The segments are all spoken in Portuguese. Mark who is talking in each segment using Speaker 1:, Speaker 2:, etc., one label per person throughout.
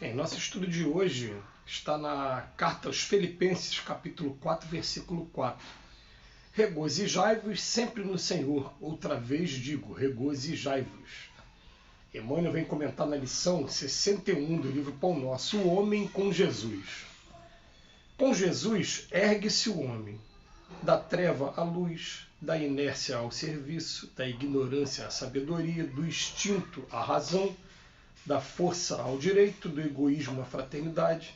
Speaker 1: Bem, nosso estudo de hoje está na carta aos Filipenses, capítulo 4, versículo 4. Regozijai-vos sempre no Senhor. Outra vez digo, regozijai-vos. Emmanuel vem comentar na lição 61 do livro Pão Nosso, o homem com Jesus. Com Jesus ergue-se o homem, da treva à luz, da inércia ao serviço, da ignorância à sabedoria, do instinto à razão, da força ao direito, do egoísmo à fraternidade,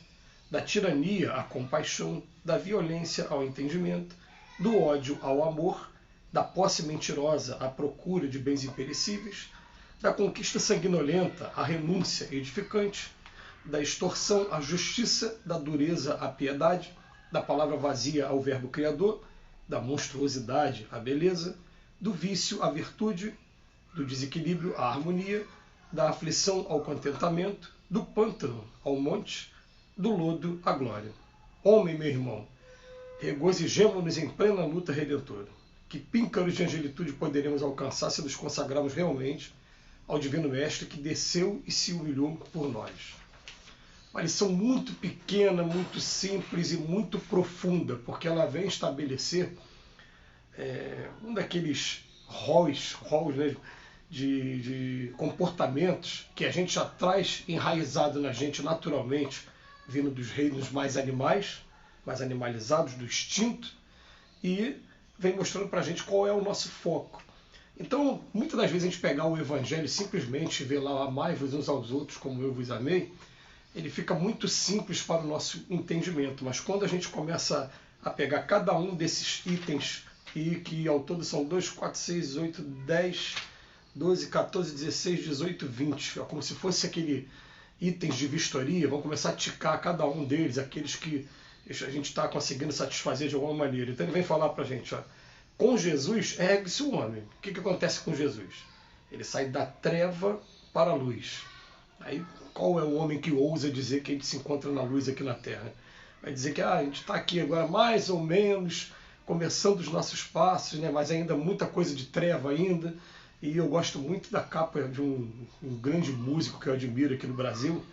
Speaker 1: da tirania à compaixão, da violência ao entendimento, do ódio ao amor, da posse mentirosa à procura de bens imperecíveis, da conquista sanguinolenta à renúncia edificante, da extorsão à justiça, da dureza à piedade, da palavra vazia ao verbo criador, da monstruosidade à beleza, do vício à virtude, do desequilíbrio à harmonia, da aflição ao contentamento, do pântano ao monte, do lodo à glória. Homem, meu irmão, regozijemo-nos em plena luta redentora. Que píncaros de angelitude poderemos alcançar se nos consagrarmos realmente ao Divino Mestre que desceu e se humilhou por nós. Uma lição muito pequena, muito simples e muito profunda, porque ela vem estabelecer um daqueles roles, né, de comportamentos que a gente já traz enraizado na gente naturalmente, vindo dos reinos mais animais, mais animalizados, do instinto, e vem mostrando para a gente qual é o nosso foco. Então, muitas das vezes a gente pegar o Evangelho e simplesmente ver lá, amai-vos uns aos outros como eu vos amei, ele fica muito simples para o nosso entendimento, mas quando a gente começa a pegar cada um desses itens, e que ao todo são 2, 4, 6, 8, 10, 12, 14, 16, 18, 20, é como se fosse aquele itens de vistoria, vamos começar a ticar cada um deles, aqueles que a gente está conseguindo satisfazer de alguma maneira. Então ele vem falar para a gente, ó, com Jesus ergue-se o homem. O que acontece com Jesus? Ele sai da treva para a luz. Aí qual é o homem que ousa dizer que a gente se encontra na luz aqui na Terra? Vai dizer que a gente está aqui agora mais ou menos começando os nossos passos, né? Mas ainda muita coisa de treva ainda. E eu gosto muito da capa de um grande músico que eu admiro aqui no Brasil.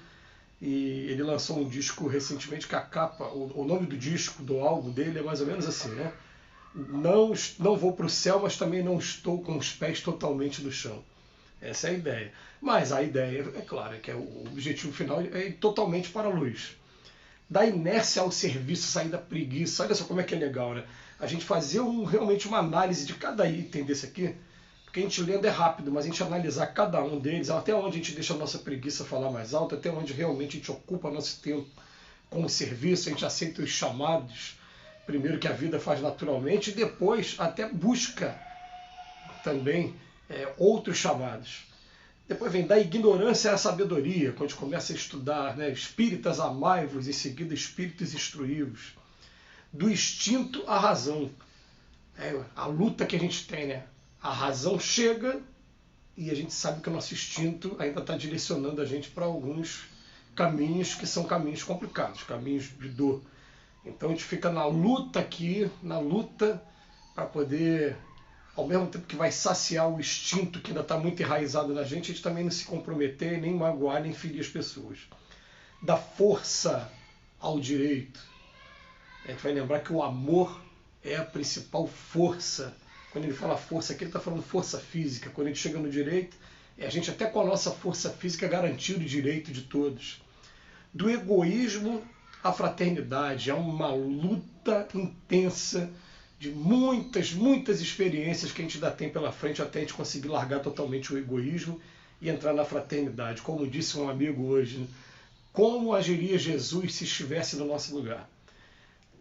Speaker 1: E ele lançou um disco recentemente que a capa, o nome do disco, do álbum dele é mais ou menos assim, né? Não vou para o céu, mas também não estou com os pés totalmente no chão. Essa é a ideia. Mas a ideia, é claro, que o objetivo final é ir totalmente para a luz. Da inércia ao serviço, sair da preguiça. Olha só como é que é legal, né? A gente fazer realmente uma análise de cada item desse aqui, porque a gente lendo é rápido, mas a gente analisar cada um deles, até onde a gente deixa a nossa preguiça falar mais alto, até onde realmente a gente ocupa nosso tempo com o serviço, a gente aceita os chamados, primeiro que a vida faz naturalmente, e depois até busca também outros chamados. Depois vem da ignorância à sabedoria, quando a gente começa a estudar, né, espíritas amai-vos, em seguida espíritos instruí-vos. Do instinto à razão. A luta que a gente tem, né? A razão chega e a gente sabe que o nosso instinto ainda está direcionando a gente para alguns caminhos que são caminhos complicados, caminhos de dor. Então a gente fica na luta aqui, na luta para poder, ao mesmo tempo que vai saciar o instinto que ainda está muito enraizado na gente, a gente também não se comprometer, nem magoar, nem ferir as pessoas. Da força ao direito. A gente vai lembrar que o amor é a principal força. Quando ele fala força aqui, ele está falando força física. Quando a gente chega no direito, a gente até com a nossa força física garantir o direito de todos. Do egoísmo à fraternidade. É uma luta intensa de muitas experiências que a gente ainda tem pela frente até a gente conseguir largar totalmente o egoísmo e entrar na fraternidade. Como disse um amigo hoje, né? Como agiria Jesus se estivesse no nosso lugar?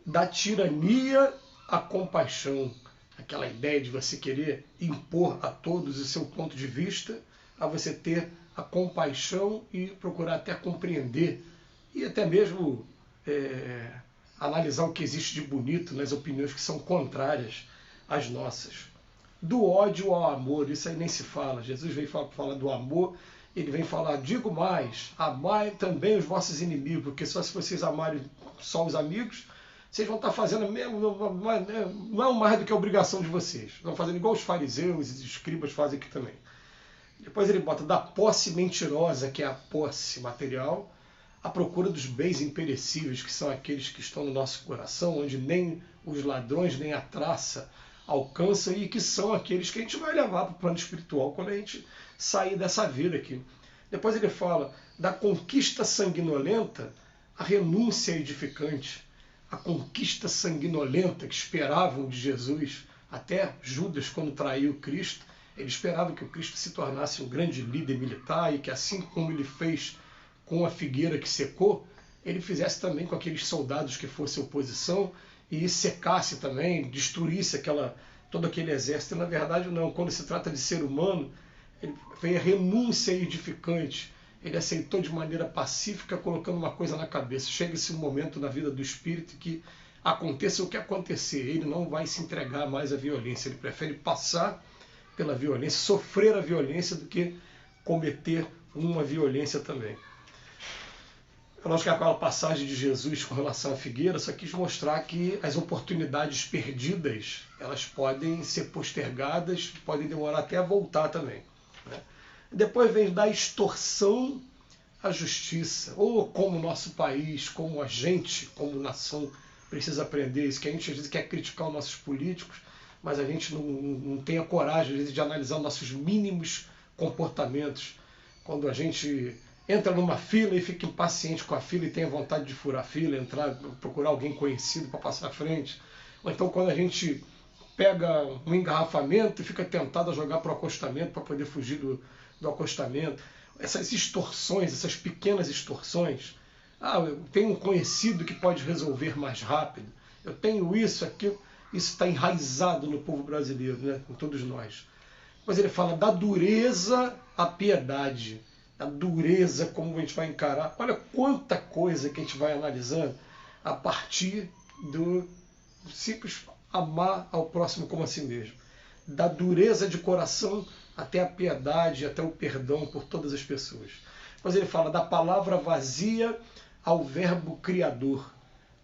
Speaker 1: Da tirania à compaixão. Aquela ideia de você querer impor a todos o seu ponto de vista, a você ter a compaixão e procurar até compreender e até mesmo analisar o que existe de bonito nas opiniões que são contrárias às nossas. Do ódio ao amor, isso aí nem se fala. Jesus veio falar do amor, ele vem falar, digo mais, amai também os vossos inimigos, porque só se vocês amarem só os amigos, vocês vão estar fazendo mesmo, não mais do que a obrigação de vocês. Estão fazendo igual os fariseus e os escribas fazem aqui também. Depois ele bota da posse mentirosa, que é a posse material, à procura dos bens imperecíveis, que são aqueles que estão no nosso coração, onde nem os ladrões nem a traça alcançam, e que são aqueles que a gente vai levar para o plano espiritual quando a gente sair dessa vida aqui. Depois ele fala da conquista sanguinolenta, a renúncia edificante. A conquista sanguinolenta que esperavam de Jesus, até Judas, quando traiu Cristo, ele esperava que o Cristo se tornasse um grande líder militar e que, assim como ele fez com a figueira que secou, ele fizesse também com aqueles soldados que fossem oposição e secasse também, destruísse todo aquele exército. E, na verdade, não. Quando se trata de ser humano, ele veio a renúncia edificante. Ele aceitou de maneira pacífica, colocando uma coisa na cabeça. Chega-se um momento na vida do espírito que aconteça o que acontecer, ele não vai se entregar mais à violência. Ele prefere passar pela violência, sofrer a violência, do que cometer uma violência também. Eu acho que aquela passagem de Jesus com relação à figueira só quis mostrar que as oportunidades perdidas, elas podem ser postergadas, podem demorar até a voltar também, né? Depois vem da extorsão à justiça, ou como o nosso país, como a gente, como nação, precisa aprender isso, que a gente às vezes quer criticar os nossos políticos, mas a gente não tem a coragem às vezes de analisar os nossos mínimos comportamentos. Quando a gente entra numa fila e fica impaciente com a fila e tem a vontade de furar a fila, entrar, procurar alguém conhecido para passar à frente. Ou então quando a gente pega um engarrafamento e fica tentado a jogar para o acostamento para poder fugir do acostamento. Essas extorsões, essas pequenas extorsões. Eu tenho um conhecido que pode resolver mais rápido. Eu tenho isso, aquilo. Isso está enraizado no povo brasileiro, né? Em todos nós. Mas ele fala da dureza à piedade. A dureza, como a gente vai encarar. Olha quanta coisa que a gente vai analisando a partir do simples amar ao próximo como a si mesmo. Da dureza de coração até a piedade, até o perdão por todas as pessoas. Mas ele fala da palavra vazia ao verbo criador.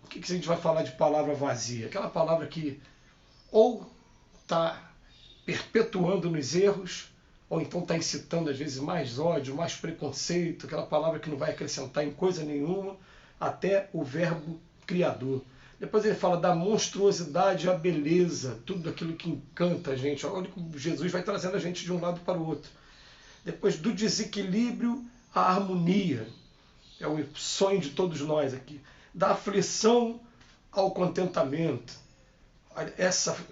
Speaker 1: O que a gente vai falar de palavra vazia? Aquela palavra que ou está perpetuando nos erros, ou então está incitando às vezes mais ódio, mais preconceito, aquela palavra que não vai acrescentar em coisa nenhuma, até o verbo criador. Depois ele fala da monstruosidade à beleza, tudo aquilo que encanta a gente. Olha como Jesus vai trazendo a gente de um lado para o outro. Depois do desequilíbrio à harmonia, é o sonho de todos nós aqui. Da aflição ao contentamento.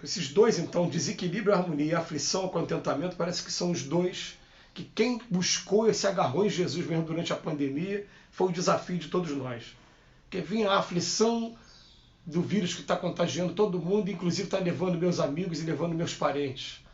Speaker 1: Esses dois, então, desequilíbrio à harmonia e aflição ao contentamento, parece que são os dois que quem buscou e se agarrou em Jesus mesmo durante a pandemia foi o desafio de todos nós. Porque vinha a aflição do vírus que está contagiando todo mundo, inclusive está levando meus amigos e levando meus parentes.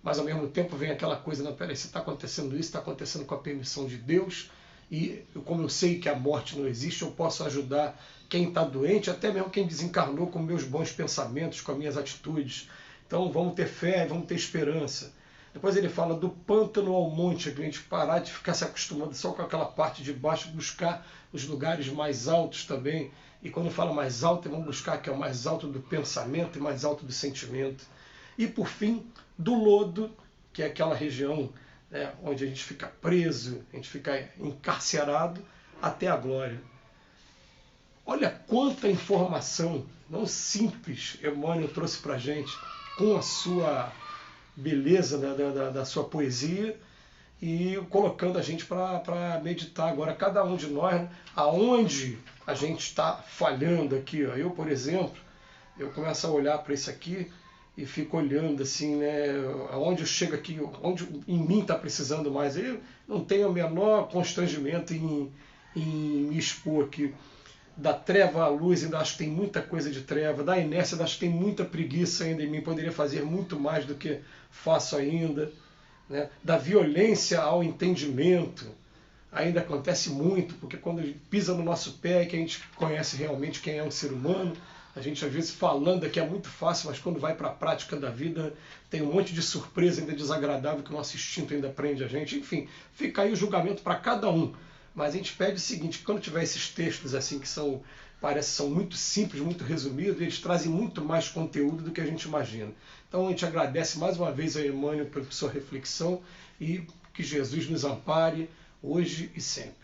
Speaker 1: Mas ao mesmo tempo vem aquela coisa, não, peraí, se está acontecendo isso, está acontecendo com a permissão de Deus, e como eu sei que a morte não existe, eu posso ajudar quem está doente, até mesmo quem desencarnou, com meus bons pensamentos, com as minhas atitudes. Então vamos ter fé, vamos ter esperança. Depois ele fala do pântano ao monte, a gente parar de ficar se acostumando só com aquela parte de baixo, buscar os lugares mais altos também. E quando fala mais alto, vamos buscar que é o mais alto do pensamento e mais alto do sentimento. E por fim, do lodo, que é aquela região, né, onde a gente fica preso, a gente fica encarcerado, até a glória. Olha quanta informação, não simples, Emmanuel trouxe para a gente, com a sua beleza da sua poesia, e colocando a gente para meditar agora, cada um de nós, aonde a gente está falhando aqui. Ó. Eu, por exemplo, eu começo a olhar para isso aqui e fico olhando assim, né, aonde eu chego aqui, onde em mim está precisando mais. Eu não tenho o menor constrangimento em me expor aqui. Da treva à luz, ainda acho que tem muita coisa de treva. Da inércia, ainda acho que tem muita preguiça ainda em mim. Poderia fazer muito mais do que faço ainda. Né? Da violência ao entendimento, ainda acontece muito, porque quando pisa no nosso pé é que a gente conhece realmente quem é um ser humano. A gente, às vezes, falando aqui é muito fácil, mas quando vai para a prática da vida, tem um monte de surpresa ainda desagradável que o nosso instinto ainda prende a gente. Enfim, fica aí o julgamento para cada um. Mas a gente pede o seguinte, quando tiver esses textos assim que são muito simples, muito resumidos, eles trazem muito mais conteúdo do que a gente imagina. Então a gente agradece mais uma vez a Emmanuel pela sua reflexão e que Jesus nos ampare hoje e sempre.